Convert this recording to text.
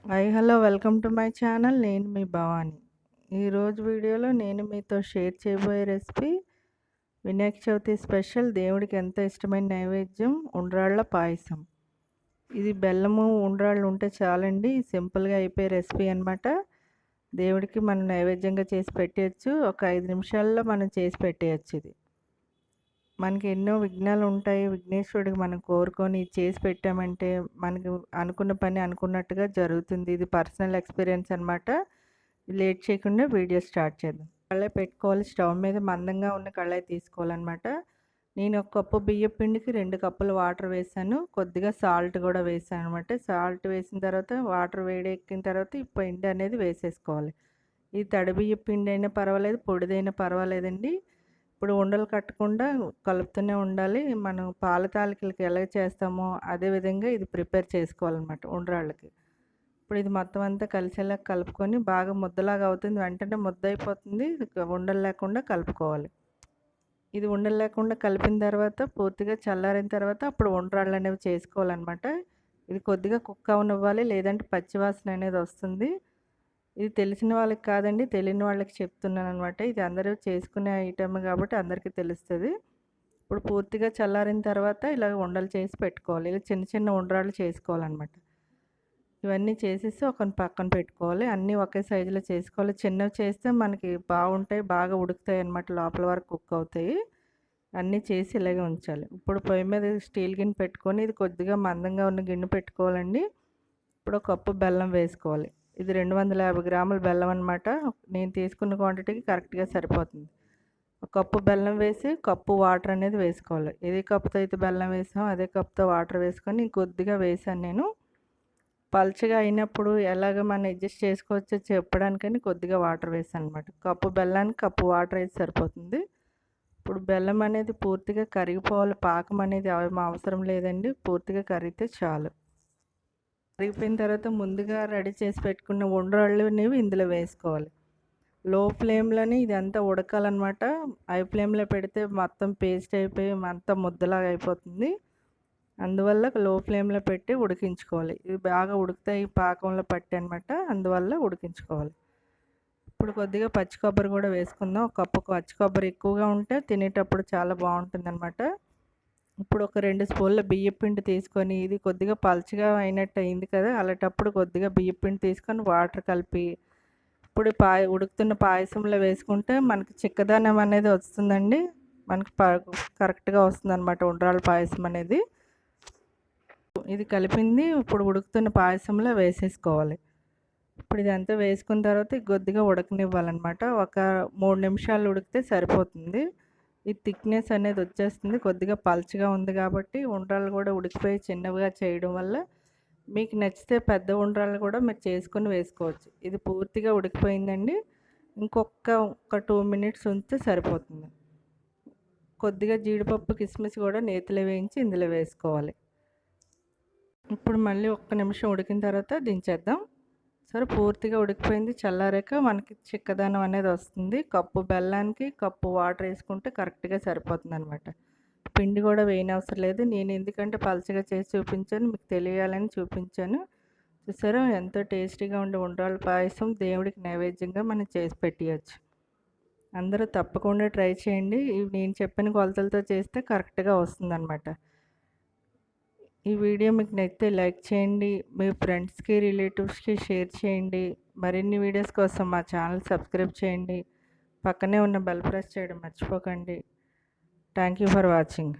Hi hello welcome to my channel. నేను మీ భవాని. ఈరోజు వీడియోలో నేను మీతో షేర్ చేయబోయే రెసిపీ వినాయక చవితి స్పెషల్, దేవుడికి ఎంతో ఇష్టమైన నైవేద్యం ఉండ్రాళ్ళ పాయసం. ఇది బెల్లము ఉండ్రాళ్ళు ఉంటే చాలండి, సింపుల్గా అయిపోయే రెసిపీ అనమాట. దేవుడికి మనం నైవేద్యంగా చేసి పెట్టేయచ్చు. ఒక 5 నిమిషాల్లో మనం చేసి పెట్టేయచ్చు. ఇది మనకి ఎన్నో విఘ్నాలు ఉంటాయి. విఘ్నేశ్వరుడికి మనం కోరుకొని చేసి పెట్టామంటే మనకి అనుకున్న పని అనుకున్నట్టుగా జరుగుతుంది. ఇది పర్సనల్ ఎక్స్పీరియన్స్ అనమాట. లేట్ చేయకుండా వీడియో స్టార్ట్ చేద్దాం. కళాయి పెట్టుకోవాలి. స్టవ్ మీద మందంగా ఉన్న కళాయి తీసుకోవాలన్నమాట. నేను 1 కప్పు బియ్యం పిండికి 2 కప్పులు వాటర్ వేసాను. కొద్దిగా సాల్ట్ కూడా వేసాను అనమాట. సాల్ట్ వేసిన తర్వాత వాటర్ వేడెక్కిన తర్వాత ఈ పిండి అనేది వేసేసుకోవాలి. ఈ తడి బియ్యం పిండి అయినా పర్వాలేదు, పొడిదైనా పర్వాలేదండి. ఇప్పుడు ఉండలు కట్టకుండా కలుపుతూనే ఉండాలి. మనం పాల తాలికలకి ఎలా చేస్తామో అదే విధంగా ఇది ప్రిపేర్ చేసుకోవాలన్నమాట ఉండ్రాళ్ళకి. ఇప్పుడు ఇది మొత్తం అంతా కలిసేలా కలుపుకొని బాగా ముద్దలాగా అవుతుంది. వెంటనే ముద్ద అయిపోతుంది. ఉండలు లేకుండా కలుపుకోవాలి. ఇది ఉండలు లేకుండా కలిపిన తర్వాత పూర్తిగా చల్లారిన తర్వాత అప్పుడు ఉండ్రాళ్ళు అనేవి చేసుకోవాలన్నమాట. ఇది కొద్దిగా కుక్ అవనివ్వాలి, లేదంటే పచ్చివాసన అనేది వస్తుంది. ఇది తెలిసిన వాళ్ళకి కాదండి, తెలియని వాళ్ళకి చెప్తున్నాను అనమాట. ఇది అందరూ చేసుకునే ఐటమ్ కాబట్టి అందరికీ తెలుస్తుంది. ఇప్పుడు పూర్తిగా చల్లారిన తర్వాత ఇలా ఉండలు చేసి పెట్టుకోవాలి. ఇలా చిన్న చిన్న ఉండ్రాళ్ళు చేసుకోవాలన్నమాట. ఇవన్నీ చేసేసి ఒక పక్కన పెట్టుకోవాలి. అన్నీ ఒకే సైజులో చేసుకోవాలి. చిన్నవి చేస్తే మనకి బాగుంటాయి, బాగా ఉడుకుతాయి అన్నమాట, లోపల వరకు కుక్ అవుతాయి. అన్నీ చేసి ఇలాగే ఉంచాలి. ఇప్పుడు పొయ్యి మీద స్టీల్ గిన్నె పెట్టుకొని, ఇది కొద్దిగా మందంగా ఉన్న గిన్నె పెట్టుకోవాలండి. ఇప్పుడు 1 కప్పు బెల్లం వేసుకోవాలి. ఇది 250 గ్రాముల బెల్లం అనమాట. నేను తీసుకున్న క్వాంటిటీకి కరెక్ట్గా సరిపోతుంది. 1 కప్పు బెల్లం వేసి కప్పు వాటర్ అనేది వేసుకోవాలి. ఏదే కప్పుతో అయితే బెల్లం వేసామో అదే కప్పుతో వాటర్ వేసుకొని కొద్దిగా వేసాను నేను. పల్చగా అయినప్పుడు ఎలాగ మనం అడ్జస్ట్ చేసుకోవచ్చో చెప్పడానికని కొద్దిగా వాటర్ వేసాను అనమాట. కప్పు బెల్లానికి కప్పు వాటర్ అయితే సరిపోతుంది. ఇప్పుడు బెల్లం అనేది పూర్తిగా కరిగిపోవాలి. పాకం అనేది అవసరం లేదండి, పూర్తిగా కరిగితే చాలు. కరిగిపోయిన తర్వాత ముందుగా రెడీ చేసి పెట్టుకున్న ఉండ్రాళ్ళు అనేవి ఇందులో వేసుకోవాలి. లో ఫ్లేమ్లోనే ఇదంతా ఉడకాలన్నమాట. హై ఫ్లేమ్లో పెడితే మొత్తం పేస్ట్ అయిపోయి మొత్తం ముద్దలాగా అయిపోతుంది. అందువల్ల లో ఫ్లేమ్లో పెట్టి ఉడికించుకోవాలి. ఇవి బాగా ఉడుకుతాయి పాకంలో పట్టి అనమాట, అందువల్ల ఉడికించుకోవాలి. ఇప్పుడు కొద్దిగా పచ్చి కొబ్బరి కూడా వేసుకుందాం. 1 కప్పు పచ్చి కొబ్బరి ఎక్కువగా ఉంటే తినేటప్పుడు చాలా బాగుంటుంది అనమాట. ఇప్పుడు ఒక 2 స్పూన్ల బియ్యపిండి తీసుకొని, ఇది కొద్దిగా పల్చగా అయినట్టు అయింది కదా, అలాంటప్పుడు కొద్దిగా బియ్యపిండి తీసుకొని వాటర్ కలిపి ఇప్పుడు ఉడుకుతున్న పాయసంలో వేసుకుంటే మనకి చిక్కదనం అనేది వస్తుందండి. మనకి కరెక్ట్గా వస్తుంది అనమాట ఉండ్రాళ్ళ పాయసం అనేది. ఇది కలిపింది ఇప్పుడు ఉడుకుతున్న పాయసంలో వేసేసుకోవాలి. ఇప్పుడు ఇదంతా వేసుకున్న తర్వాత కొద్దిగా ఉడకనివ్వాలన్నమాట. ఒక 3 నిమిషాలు ఉడికితే సరిపోతుంది. ఈ థిక్నెస్ అనేది వచ్చేస్తుంది. కొద్దిగా పల్చగా ఉంది కాబట్టి ఉండ్రాళ్ళు కూడా ఉడికిపోయి చిన్నవిగా చేయడం వల్ల మీకు నచ్చితే పెద్ద ఉండ్రాళ్ళు కూడా మీరు చేసుకొని వేసుకోవచ్చు. ఇది పూర్తిగా ఉడికిపోయిందండి. ఒక 2 మినిట్స్ ఉంచితే సరిపోతుంది. కొద్దిగా జీడిపప్పు కిస్మిస్ కూడా నేతిలో వేయించి ఇందులో వేసుకోవాలి. ఇప్పుడు మళ్ళీ 1 నిమిషం ఉడికిన తర్వాత దించేద్దాం. సరే, పూర్తిగా ఉడికిపోయింది. చల్లారాక మనకి చిక్కదనం అనేది వస్తుంది. కప్పు బెల్లానికి కప్పు వాటర్ వేసుకుంటే కరెక్ట్గా సరిపోతుంది అనమాట. పిండి కూడా వేయనవసరం లేదు. నేను ఎందుకంటే పలచగా చేసి చూపించాను, మీకు తెలియాలని చూపించాను. చూసారా, ఎంతో టేస్టీగా ఉండే ఉండ్రాళ్ళ పాయసం దేవుడికి నైవేద్యంగా మనం చేసి పెట్టేయచ్చు. అందరూ తప్పకుండా ట్రై చేయండి. నేను చెప్పిన కొలతలతో చేస్తే కరెక్ట్గా వస్తుందన్నమాట. ఈ వీడియో మీకు నచ్చితే లైక్ చేయండి, మీ ఫ్రెండ్స్కి రిలేటివ్స్కి షేర్ చేయండి. మరిన్ని వీడియోస్ కోసం మా ఛానల్ సబ్స్క్రైబ్ చేయండి. పక్కనే ఉన్న బెల్ ప్రెస్ చేయడం మర్చిపోకండి. Thank you for watching.